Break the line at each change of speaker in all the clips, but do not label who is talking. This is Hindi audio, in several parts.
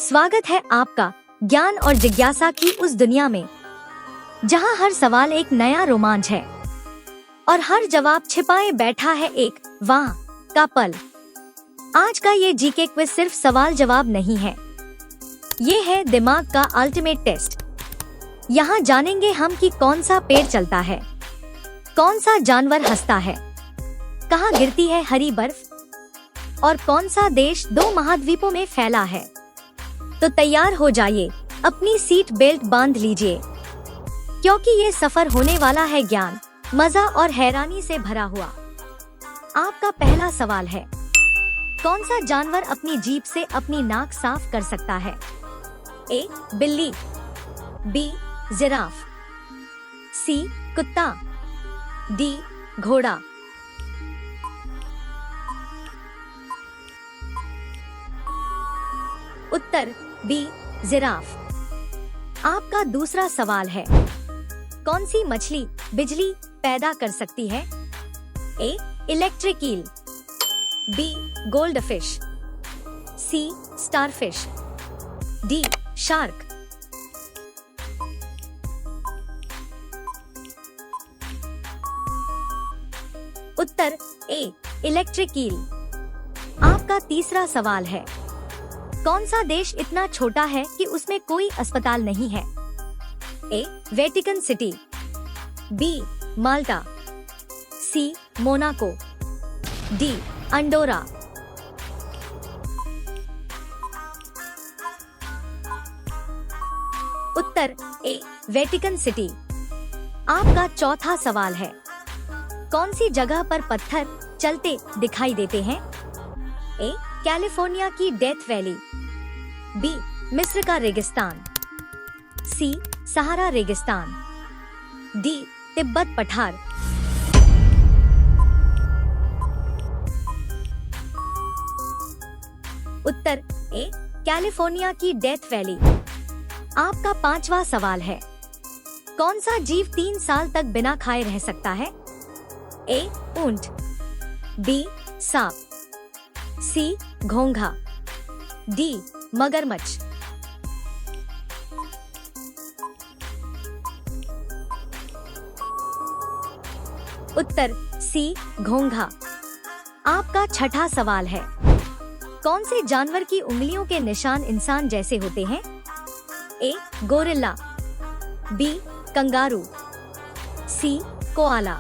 स्वागत है आपका ज्ञान और जिज्ञासा की उस दुनिया में जहां हर सवाल एक नया रोमांच है और हर जवाब छिपाए बैठा है एक वाह का पल। आज का ये जीके क्विज सिर्फ सवाल जवाब नहीं है, ये है दिमाग का अल्टीमेट टेस्ट। यहाँ जानेंगे हम कि कौन सा पेड़ चलता है, कौन सा जानवर हंसता है, कहाँ गिरती है हरी बर्फ और कौन सा देश 2 महाद्वीपों में फैला है। तो तैयार हो जाइए, अपनी सीट बेल्ट बांध लीजिए, क्योंकि ये सफर होने वाला है ज्ञान, मजा और हैरानी से भरा हुआ। आपका पहला सवाल है, कौन सा जानवर अपनी जीभ से अपनी नाक साफ कर सकता है? ए बिल्ली, बी जिराफ, सी कुत्ता, डी घोड़ा। उत्तर बी जिराफ। आपका दूसरा सवाल है, कौन सी मछली बिजली पैदा कर सकती है? A electric eel, B goldfish, C starfish, D shark. उत्तर ए इलेक्ट्रिक ईल। आपका तीसरा सवाल है, कौन सा देश इतना छोटा है कि उसमें कोई अस्पताल नहीं है? ए वेटिकन सिटी, बी माल्टा, सी मोनाको, डी अंडोरा। उत्तर ए वेटिकन सिटी। आपका चौथा सवाल है, कौन सी जगह पर पत्थर चलते दिखाई देते हैं? ए कैलिफोर्निया की डेथ वैली, बी मिस्र का रेगिस्तान, सी सहारा रेगिस्तान, डी तिब्बत पठार। उत्तर ए कैलिफोर्निया की डेथ वैली। आपका पांचवा सवाल है, कौन सा जीव 3 साल तक बिना खाए रह सकता है? ए ऊंट, बी सांप, सी घोंघा, डी मगरमच्छ। उत्तर सी घोंघा। आपका छठा सवाल है, कौन से जानवर की उंगलियों के निशान इंसान जैसे होते हैं? ए गोरिल्ला, बी कंगारू, सी कोआला,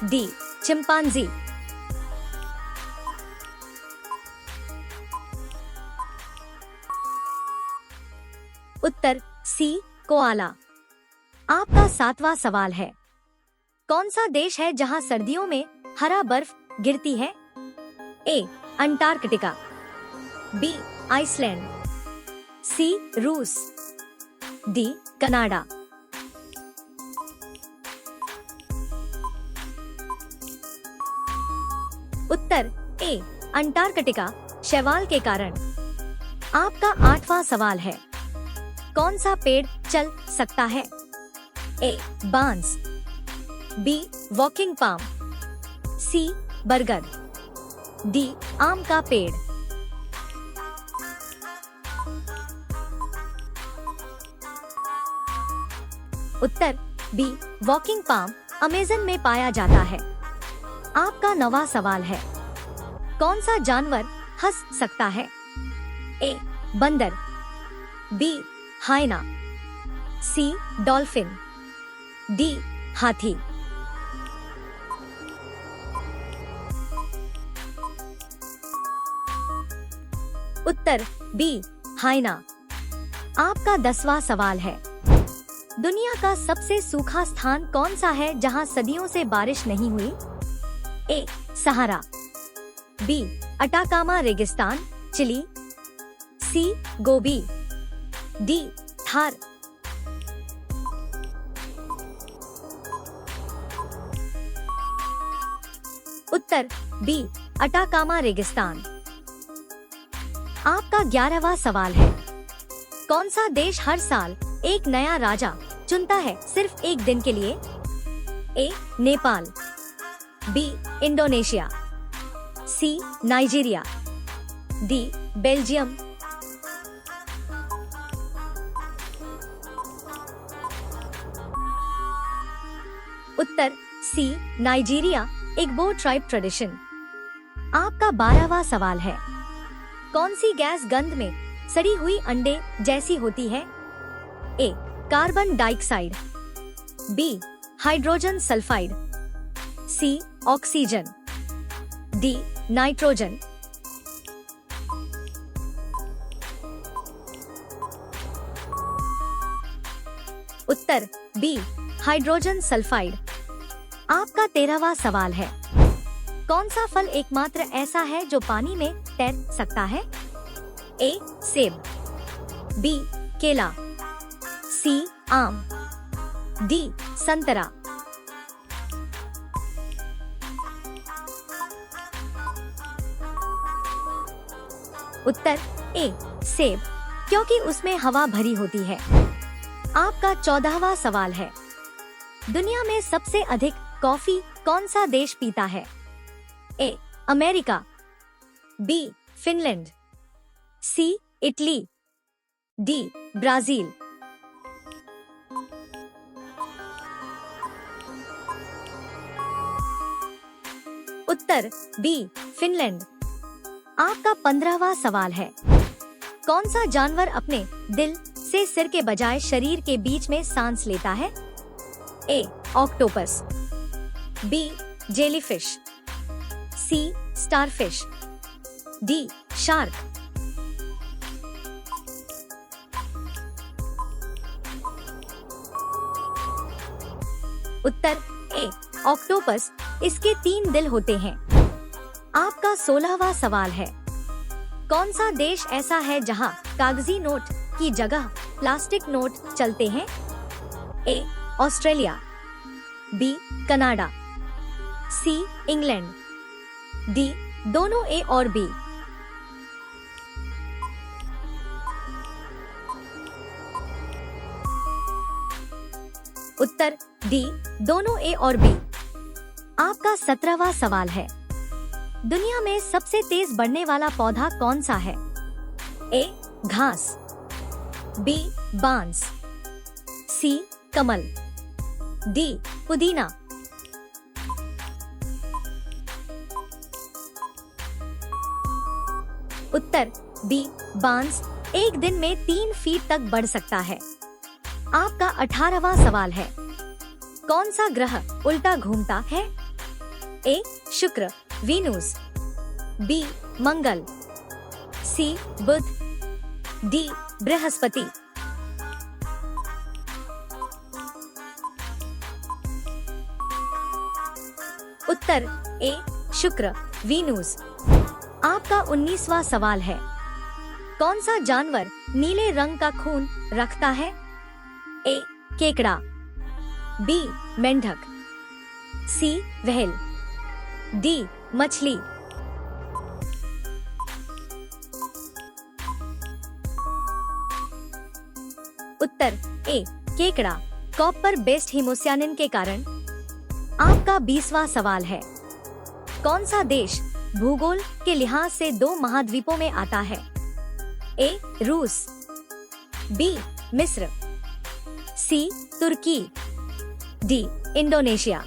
डी चिंपांजी। उत्तर सी कोआला। आपका 7वां सवाल है, कौन सा देश है जहां सर्दियों में हरा बर्फ गिरती है? ए अंटार्कटिका, बी आइसलैंड, सी रूस, डी कनाडा। उत्तर ए अंटार्कटिका, शैवाल के कारण। आपका 8वां सवाल है, कौन सा पेड़ चल सकता है? ए बांस, बी वॉकिंग पाम, सी बरगद, डी आम का पेड़। उत्तर बी वॉकिंग पाम अमेज़न में पाया जाता है। आपका 9वां सवाल है, कौन सा जानवर हंस सकता है? ए बंदर, बी हाइना, सी डॉल्फिन, डी हाथी। उत्तर बी हाइना। आपका 10वां सवाल है, दुनिया का सबसे सूखा स्थान कौन सा है जहां सदियों से बारिश नहीं हुई? ए सहारा, बी अटाकामा रेगिस्तान चिली, सी गोबी, डी थार। उत्तर बी अटाकामा रेगिस्तान। आपका 11वां सवाल है, कौन सा देश हर साल एक नया राजा चुनता है सिर्फ एक दिन के लिए? ए नेपाल, बी इंडोनेशिया, सी नाइजीरिया, डी बेल्जियम, उत्तर सी नाइजीरिया, इग्बो ट्राइब ट्रेडिशन। आपका 12वां सवाल है, कौन सी गैस गंध में सड़ी हुई अंडे जैसी होती है? A carbon dioxide, B hydrogen sulphide, C oxygen, D nitrogen. उत्तर बी हाइड्रोजन सल्फाइड। आपका 13वां सवाल है, कौन सा फल एकमात्र ऐसा है जो पानी में तैर सकता है? ए सेब, बी केला, सी आम, डी संतरा। उत्तर ए सेब, क्योंकि उसमें हवा भरी होती है। आपका 14वां सवाल है, दुनिया में सबसे अधिक कॉफी कौन सा देश पीता है? A America, B Finland, C Italy, D Brazil. उत्तर बी फिनलैंड। आपका 15वां सवाल है, कौन सा जानवर अपने दिल से सिर के बजाय शरीर के बीच में सांस लेता है? ए ऑक्टोपस, बी जेलीफिश, सी स्टारफिश, डी शार्क। उत्तर ए ऑक्टोपस, इसके 3 दिल होते हैं। आपका 16वां सवाल है, कौन सा देश ऐसा है जहां कागजी नोट की जगह प्लास्टिक नोट चलते हैं? A Australia, B Canada, C England, D दोनों ए और बी। उत्तर डी दोनों ए और बी। आपका 17वां सवाल है, दुनिया में सबसे तेज बढ़ने वाला पौधा कौन सा है? ए घास, बी बांस, सी कमल, डी पुदीना। उत्तर बी बांस, एक दिन में 3 फीट तक बढ़ सकता है। आपका 18वां सवाल है, कौन सा ग्रह उल्टा घूमता है? ए शुक्र, वीनस, बी मंगल, सी बुध, डी बृहस्पति। उत्तर ए शुक्र, वीनस। आपका 19वां सवाल है, कौन सा जानवर नीले रंग का खून रखता है? ए केकड़ा, बी मेंढक, सी व्हेल, डी मछली। उत्तर ए केकड़ा, कॉपर बेस्ड हीमोसियानिन के कारण। आपका 20वां सवाल है, कौन सा देश भूगोल के लिहाज से 2 महाद्वीपों में आता है? ए रूस, बी मिस्र, सी तुर्की, डी इंडोनेशिया।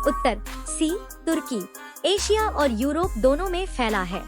उत्तर सी तुर्की, एशिया और यूरोप दोनों में फैला है।